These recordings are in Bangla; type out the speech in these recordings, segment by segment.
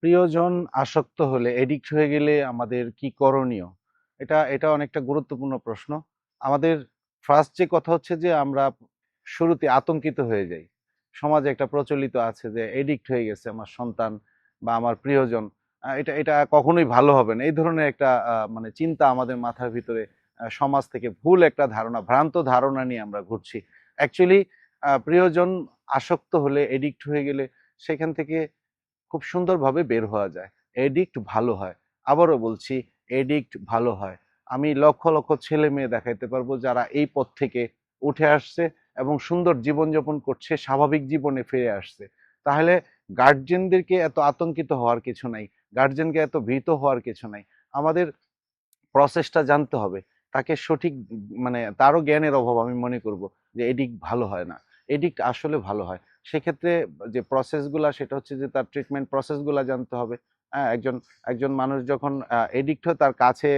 প্রিয়জন আসক্ত হলে, এডিক্ট হয়ে গেলে আমাদের কি করণীয়? এটা অনেকটা গুরুত্বপূর্ণ প্রশ্ন। আমাদের ফার্স্ট যে কথা হচ্ছে যে আমরা শুরুতে আতঙ্কিত হয়ে যাই। সমাজে একটা প্রচলিত আছে যে এডিক্ট হয়ে গেছে আমার সন্তান বা আমার প্রিয়জন। এটা এটা কখনোই ভালো হবে না। এই ধরনের একটা মানে চিন্তা আমাদের মাথার ভিতরে সমাজ থেকে ভুল একটা ধারণা, ভ্রান্ত ধারণা নিয়ে আমরা ঘুরছি। অ্যাকচুয়ালি প্রিয়জন আসক্ত হলে, এডিক্ট হয়ে গেলে সেখান থেকে খুব সুন্দরভাবে বের হওয়া যায়। এডিক্ট ভালো হয়। আবারও বলছি, এডিক্ট ভালো হয়। আমি লক্ষ লক্ষ ছেলে মেয়ে দেখাইতে পারবো যারা এই পথ থেকে উঠে আসছে এবং সুন্দর জীবনযাপন করছে, স্বাভাবিক জীবনে ফিরে আসছে। তাহলে গার্জেনদেরকে এত আতঙ্কিত হওয়ার কিছু নাই, গার্জেনকে এত ভীত হওয়ার কিছু নাই। আমাদের প্রসেসটা জানতে হবে, তাকে সঠিক মানে তারও জ্ঞানের অভাব আমি মনে করব যে এডিক্ট ভালো হয় না। এডিক্ট আসলে ভালো হয়। সেক্ষেত্রে যে প্রসেসগুলা, সেটা হচ্ছে যে তার ট্রিটমেন্ট প্রসেসগুলা জানতে হবে। হ্যাঁ, একজন একজন মানুষ যখন এডিক্ট হয়, তার কাছে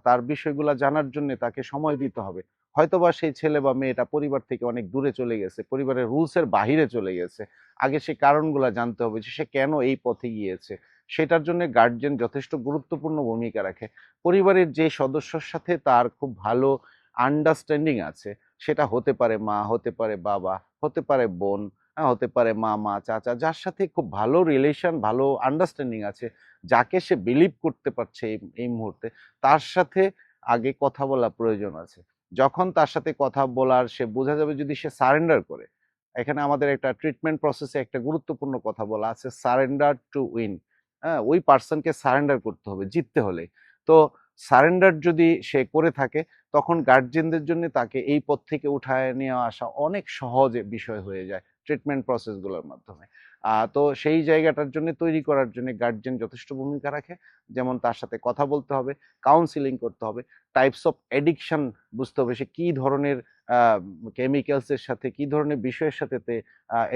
তার বিষয়গুলা জানার জন্য তাকে সময় দিতে হবে। হয়তোবা সেই ছেলে বা মেয়েটা পরিবার থেকে অনেক দূরে চলে গেছে, পরিবারের রুলসের বাহিরে চলে গেছে। আগে সে কারণগুলা জানতে হবে যে সে কেন এই পথে গিয়েছে। সেটার জন্য গার্জিয়ান যথেষ্ট গুরুত্বপূর্ণ ভূমিকা রাখে। পরিবারের যে সদস্যর সাথে তার খুব ভালো আন্ডারস্ট্যান্ডিং আছে, সেটা হতে পারে মা, হতে পারে বাবা, হতে পারে বোন, হতে পারে মামা, চাচা, যার সাথে খুব ভালো রিলেশন, ভালো আন্ডারস্ট্যান্ডিং আছে, যাকে সে বিলিভ করতে পারছে এই এই মুহূর্তে, তার সাথে আগে কথা বলা প্রয়োজন আছে। যখন তার সাথে কথা বলার সে বোঝা যাবে, যদি সে সারেন্ডার করে। এখানে আমাদের একটা ট্রিটমেন্ট প্রসেসে একটা গুরুত্বপূর্ণ কথা বলা আছে, সারেন্ডার টু উইন। হ্যাঁ, ওই পার্সনকে সারেন্ডার করতে হবে জিততে হলে। তো সারেন্ডার যদি সে করে থাকে, তখন গার্জিয়ানদের জন্য তাকে এই পথ থেকে উঠায় নিয়ে আসা অনেক সহজে বিষয় হয়ে যায় ট্রিটমেন্ট প্রসেসগুলোর মাধ্যমে। তো সেই জায়গাটার জন্য, তৈরি করার জন্য গার্জিয়ান যথেষ্ট ভূমিকা রাখে। যেমন তার সাথে কথা বলতে হবে, কাউন্সিলিং করতে হবে, টাইপস অফ এডিকশন বুঝতে হবে, সে কি ধরনের কেমিক্যালসের সাথে, কি ধরনের বিষয়ের সাথে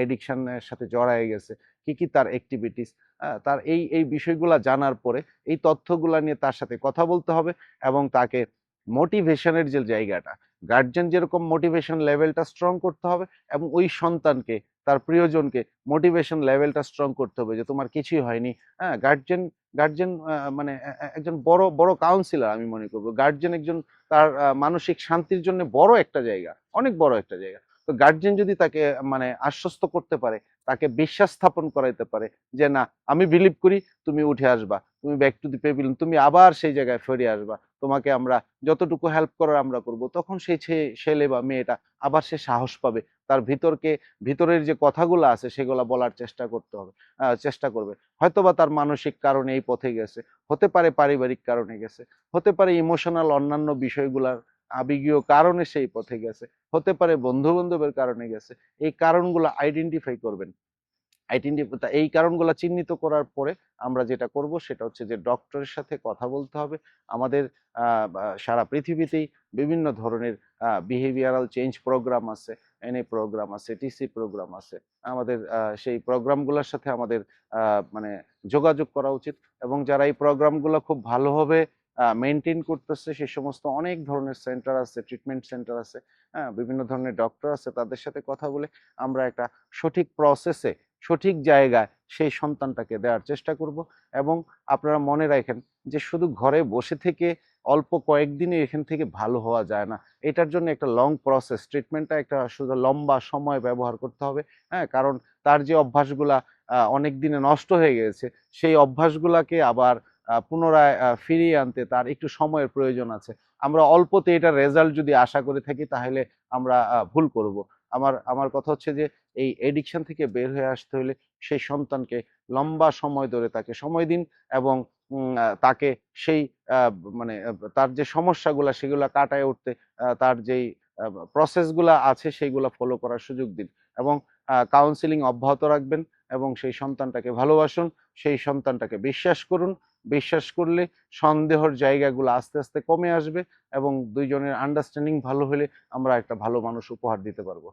এডিকশনের সাথে জড়ায় গেছে, কি কি তার অ্যাক্টিভিটিস, তার এই এই বিষয়গুলা জানার পরে এই তথ্যগুলা নিয়ে তার সাথে কথা বলতে হবে। এবং তাকে মোটিভেশনের যে জায়গাটা, গার্জিয়ান যেরকম মোটিভেশন লেভেলটা স্ট্রং করতে হবে, এবং ওই সন্তানকে, তার প্রিয়জনকে মোটিভেশন লেভেলটা স্ট্রং করতে হবে যে তোমার কিছুই হয়নি। হ্যাঁ, গার্জিয়ান গার্জিয়ান মানে একজন বড় বড় কাউন্সিলর আমি মনে করবো। গার্জিয়ান একজন তার মানসিক শান্তির জন্য বড় একটা জায়গা, অনেক বড় একটা জায়গা। তো গার্জিয়ান যদি তাকে মানে আশ্বস্ত করতে পারে, তাকে বিশ্বাস স্থাপন করাইতে পারে যে না, আমি বিলিভ করি তুমি উঠে আসবা, তুমি ব্যাক টু দি পেভিলিয়ন, তুমি আবার সেই জায়গায় ফিরে আসবা, তোমাকে আমরা যতটুকু হেল্প করার আমরা করব, তখন সেই ছেলে বা মেয়েটা আবার সে সাহস পাবে, তার ভিতরের যে কথাগুলো আছে সেগুলো বলার চেষ্টা করতে হবে, চেষ্টা করবে। হয়তোবা তার মানসিক কারণে এই পথে গেছে, হতে পারে পারিবারিক কারণে গেছে, হতে পারে ইমোশনাল অন্যান্য বিষয়গুলার আবেগীয় কারণে সেই পথে গেছে, হতে পারে বন্ধু বান্ধবের কারণে গেছে। এই কারণগুলো আইডেন্টিফাই করবেন। এই কারণগুলো চিহ্নিত করার পরে আমরা যেটা করব সেটা হচ্ছে যে ডক্টরের সাথে কথা বলতে হবে। আমাদের সারা পৃথিবীতেই বিভিন্ন ধরনের বিহেভিয়ারাল চেঞ্জ প্রোগ্রাম আছে, এনএ প্রোগ্রাম আছে, টিসি প্রোগ্রাম আছে। আমাদের সেই প্রোগ্রামগুলোর সাথে আমাদের মানে যোগাযোগ করা উচিত। এবং যারা এই প্রোগ্রামগুলো খুব ভালোভাবে মেনটেন করতেছে, সেই সমস্ত অনেক ধরনের সেন্টার আছে, ট্রিটমেন্ট সেন্টার আছে, হ্যাঁ, বিভিন্ন ধরনের ডক্টর আছে, তাদের সাথে কথা বলে আমরা একটা সঠিক প্রসেসে, সঠিক জায়গায় সেই সন্তানটাকে দেওয়ার চেষ্টা করব। এবং আপনারা মনে রাখেন যে শুধু ঘরে বসে থেকে অল্প কয়েকদিনে এখান থেকে ভালো হওয়া যায় না। এটার জন্য একটা লং প্রসেস, ট্রিটমেন্টটা একটা শুধু লম্বা সময় ব্যবহার করতে হবে। হ্যাঁ, কারণ তার যে অভ্যাসগুলা অনেক দিনে নষ্ট হয়ে গেছে, সেই অভ্যাসগুলাকে আবার পুনরায় ফিরিয়ে আনতে তার একটু সময়ের প্রয়োজন আছে। আমরা অল্পতে এটার রেজাল্ট যদি আশা করে থাকি, তাহলে আমরা ভুল করব। আমার আমার কথা হচ্ছে যে এই এডিকশন থেকে বের হয়ে আসতে হলে সেই সন্তানকে লম্বা সময় ধরে তাকে সময় দিন। এবং তাকে সেই মানে তার যে সমস্যাগুলা সেগুলা কাটায় উঠতে তার যেই প্রসেসগুলা আছে সেইগুলা ফলো করার সুযোগ দিন। এবং কাউন্সিলিং অব্যাহত রাখবেন, এবং সেই সন্তানটাকে ভালোবাসুন, সেই সন্তানটাকে বিশ্বাস করুন। বিশ্বাস করলে সন্দেহের জায়গাগুলো আস্তে আস্তে কমে আসবে, এবং দুইজনের আন্ডারস্ট্যান্ডিং ভালো হলে আমরা একটা ভালো মানুষ উপহার দিতে পারবো।